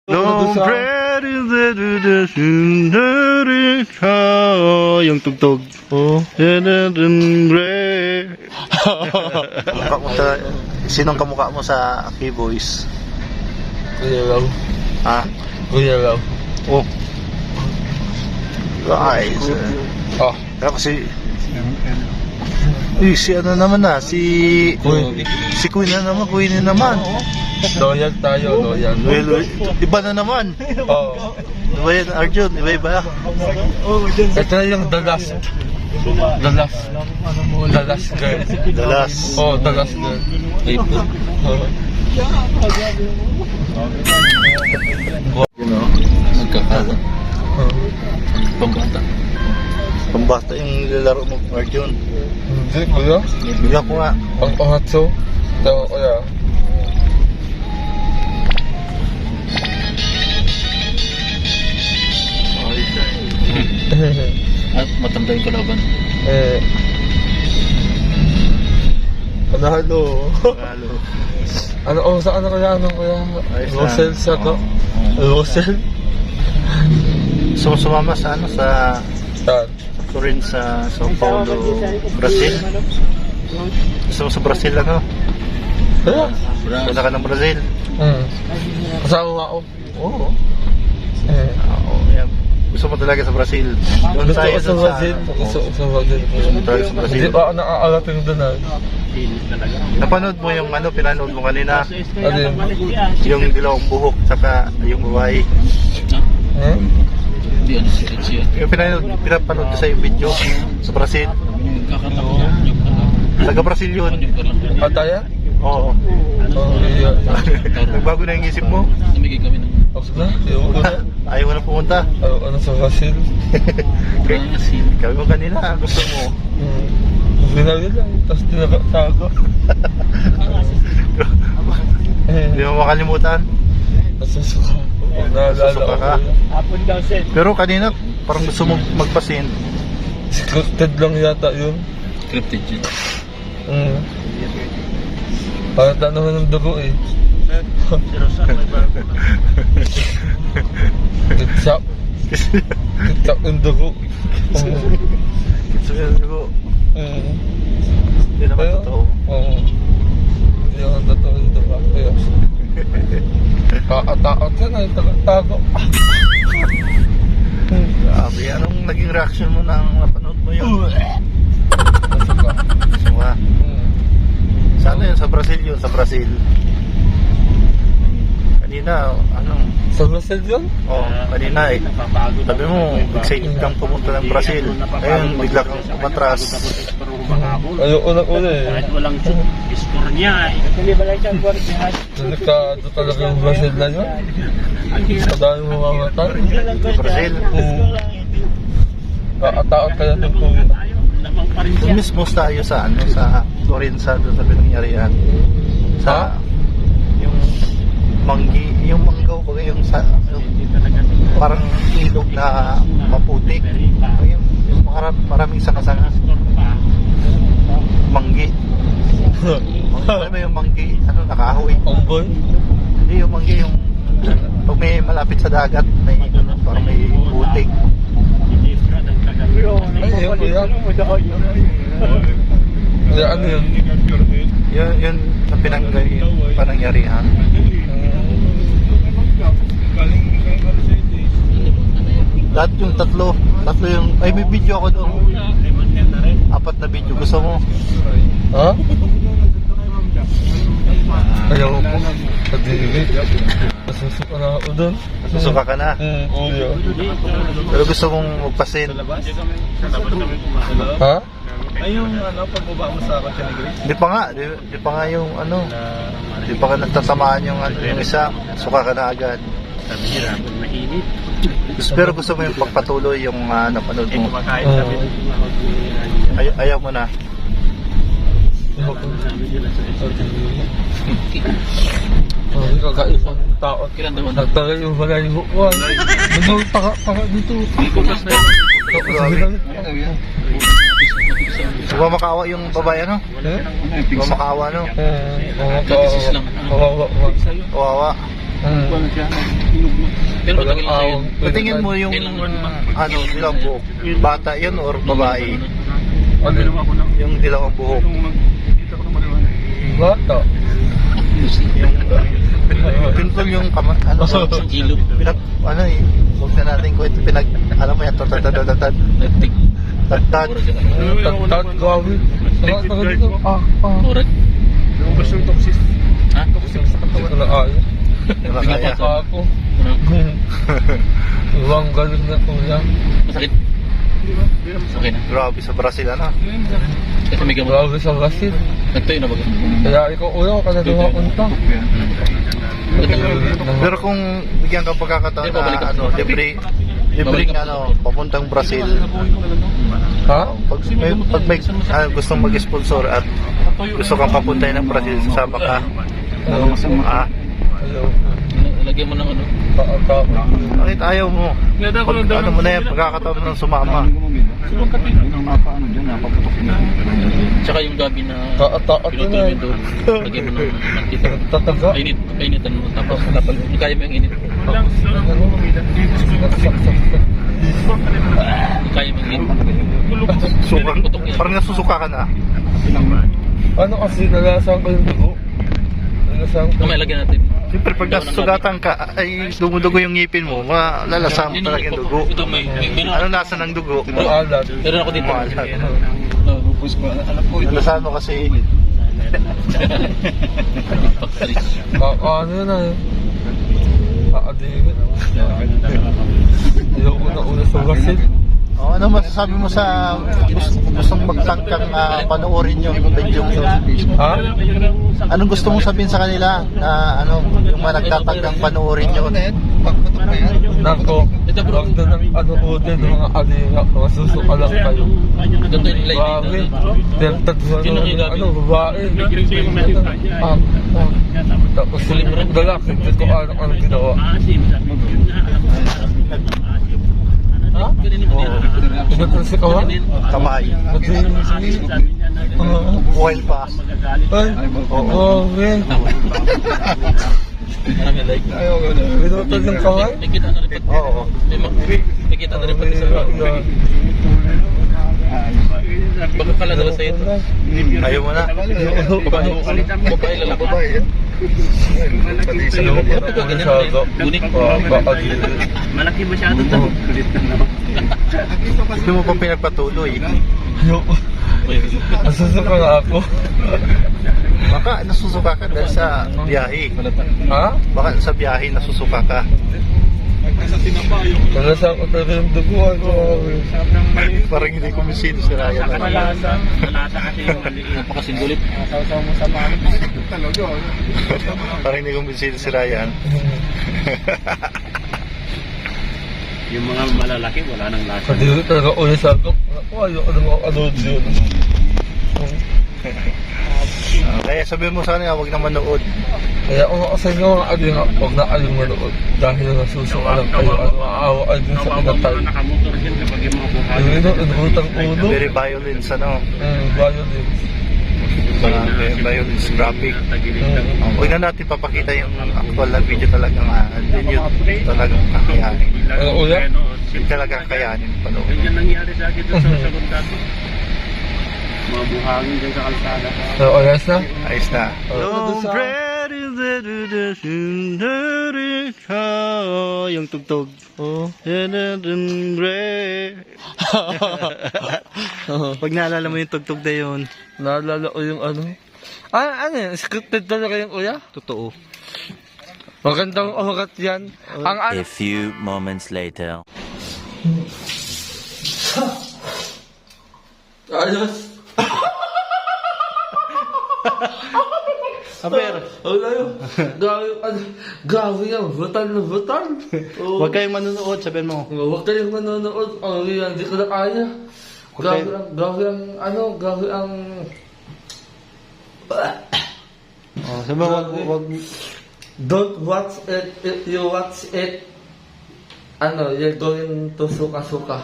Lumbre yung tugtog. Oh. Lumbre. Sinong kamukha mo sa K-Boys? Kuya Raw. Ha? Kuya Raw. Oh. Guys. Oh. Kaya kasi si ano naman na, si Queen na naman, Queen na naman. Loyal tayo, loyal. Well, iba na naman. Oh. Iba yan, Arjun, iba. Ito na yung the last. The last. The last girl. The last. Oh, the last girl. Oh. You know, Nagkakala. Oh. Pambata. pambata yung nilalaro mo, Arjun. Hindi, kuya. Bigyan ko nga. Ang ohatso. Tawa, kuya. At matanda yung kalaban. Halo. Halo. Ano, saan na kaya? Ano kaya? Ayos na. Rosel sa to? Rosel? Sumama sa ano, sa Saan? Turin sa Sao Paulo, Brazil. Gusto mo sa Brazil, ano? Kaya? Wala ka ng Brazil. Kasama nga ako. Oo. Oo, yan. Gusto mo talaga sa Brazil. Doon Gusto tayo ko sa doon Brazil. Gusto ko sa Brazil. Gusto mo talaga sa Brazil. Hindi pa ako nakakarating doon ah. Napanood mo yung ano, pinanood mo kanina? Ano yun? Yung dilawang buhok, saka yung babae. Hindi ano si Ed yan. Yung pinapanood ko sa yung video sa Brazil. Kakatawa ko. Yung pala. Taga Brazil yun. Yung pala. Ataya? Oo. Oo, iya. Nagbago na yung isip mo. Namigay kami ng Ako na? Ayaw ko na. Ayaw mo na pumunta. Ano sa Brazil? Brazil. Kami mo kanina, gusto mo. Ginawin lang. Tapos tinatago. Hindi mo makalimutan. Nasusuka. Nasusuka ka. Hapon daw, Seth. Pero kanina, parang gusto mo magpasin. Scripted lang yata yun. Scripted yun. Parang tanaman ng dugo eh. Kitsak. Kitsak ng dugo. Gusto mo yung dugo. Hindi naman totoo. Oo. Hindi naman totoo yung dugo. Kaya. Kakatakot ka na. Tago. Grabe, anong naging reaction mo nang napanood mo yun? Nasuka. Suka. Saan yun? Sa Brazil yun? Sa Brazil. Kanina, anong? Sa Brazil yun? Kanina eh. Sabi mo, excited kang pumunta ng Brazil. Ngayon, bigla kang umatras. Ayoko na una eh. Kahit walang score niya eh. Hindi ba lang siyang guardian? Nagkado talaga yung Brazil na yun. Madami mo mamatay. Brazil. Kakatakot kaya ng COVID. Lamang pa rin siya. Doon mismo tayo sa ano, sa Florensa, doon sa pinangyarihan. Sa yung yung manggaw ko, yung sa parang ilog na maputik. Yung maraming sanga-sanga. Manggi. Alam mo yung manggi, ano, nakahoy. Onggoy? Hindi, yung manggi, yung pag may malapit sa dagat, may parang may putik. Ay, yun kuya. Kaya ano yun? Yun na panangyarihan. Lahat yung tatlo yung, ay may video ako doon. 4 na video, gusto mo? Ha? Ayaw ko. Pag-ibig. Nasusuka na ako doon. Susuka ka na. Oo. Pero gusto mong magpasin. Ha? Ay yung ano, pagbaba mo sa kotse ni Grace? Di pa nga yung ano, di pa nga nagtatamaan yung, ano, yung isa. Suka ka na agad. Sabi niya, mainit. Pero gusto mo yung pagpatuloy yung napanood mo. Kumakain sabi niya. Ayaw mo na. Hindi kakaibang tao. Kailan naman? Nagtagay yung balayiho ko. Nagtagay taka dito. Di ba makaawa yung babae, ano? Di ba makaawa, no? Katisis lang. Kawawa. Kawawa. Pero matagal na yun. Patingin mo yung ano, dilawang buhok. Bata yun or babae? Ano yun? Yung dilawang buhok. Bata. Yung pintol yung ano, Isang ilog. ano eh, huwag na natin ko ito alam mo yan, tatad. Nagtig. Tatad. Tatat, gawin. Tatat dito. Correct. Ha? Ito na ayaw. Nakakaya. Ako. Iwang galing na kuya. Masakit. Okay na. Grabe sa Brazil, ano? Kasi may gamot. Grabe sa Brazil. Nagtayo na ba? Kaya ikaw ulo ka na duha unta. Pero kung bigyan ka pagkakataon na ano, libre ano, papuntang Brazil. Ha? Pag may gustong mag-sponsor at gusto kang papuntahin ng Brazil, sasama ka. Ayaw. Lagyan mo ng ano. Bakit ayaw mo? Ano mo na yan, pagkakataon mo nang sumama. Tsaka yung gabi na Taat pinutol mo yun doon. Lagyan mo ng mantika. Tataga. Painitan mo. Tapos yung kaya mo yung init. Yung kaya mo yung init. Sukang, parang nasusuka ka na. Ano kasi nalasahan ko yung dugo? Nalasahan ko. Kamay, lagyan natin. Siyempre pag nasusugatan ka, ay dumudugo yung ngipin mo, malalasama mo talaga yung dugo. Ito may Ano lasa ng dugo? Maalat. meron ako dito. Nalasahan mo kasi Ano na eh. Kaadiwit. Ayaw ko na una sa Brazil. ano masasabi mo sa gustong magtangkang panoorin yung video mo? Ha? Anong gusto mong sabihin sa kanila na ano, yung mga nagtatangkang panoorin yun? Nako, wag na ng ano utin, mga adiga, mga susuka lang kayo. Ganito yung live. Grabe. Deltad Sino yung gabi? ano, babae. Tapos yung lalaki, hindi ko ano ginawa. Ha? Pinatol si Kawan? Kamay. Buhay pa. Ay, grabe. Marami like. Pinatol ng Kawan? May kita na rin pati. Oo. May kita na rin pati sa baka pala dala sa ito. Ayaw mo na. Babae. Babae lalaki. Babae. Gunik. Malaki masyado to. Hindi mo pa pinagpatuloy. Ayoko. Nasusuka nga ako. Baka nasusuka ka dahil sa biyahe. Ha? Baka sa biyahe nasusuka ka. Nalasahan ko talaga yung duguan. Parang hindi kumisin si Ryan. Malasa kasi yung maliit. Napakasindulit. Saw-saw mo sa mami. Parang hindi kumisin si Ryan. Yung mga malalaki, wala nang lasa. Kadiri talaga ulit sa ako. Ako ayoko na ano yun. Kaya sabihin mo sa kanila, huwag na manood. Kaya kung ako sa inyo mga adinga, huwag na aling manood. Dahil nasusuka lang kayo at maaawaan din sa pinatay. Nakamotor dyan kapag yung mga buhay. Yung ino, inutang ulo. Very violence, ano? Violence. Violence graphic. Mm. Huwag na natin papakita yung actual na video talagang hindi yun talagang kakayanin. Ano uya? Hindi talaga kakayanin panoorin. Ganyan nangyari sa akin doon sa Segundado. Mga buhangin dyan sa kalsada. So, ayos na? Ayos na. Yung tugtog. Oo. Pag naalala mo yung tugtog na yun, Naalala ko yung ano. Ano yun? Scripted talaga yung uya? totoo. Magandang umagat yan. Ang ano. A few moments later. Ayos. Aber, Wala yun. Gawi yan. Butan na butan. Oo. huwag kayong manonood, sabihin mo. Huwag kayong manonood. Oh, yan. Hindi ko na kaya. Gawi ang... Sabihin mo, huwag. Don't watch it if you watch it. You're going to suka-suka.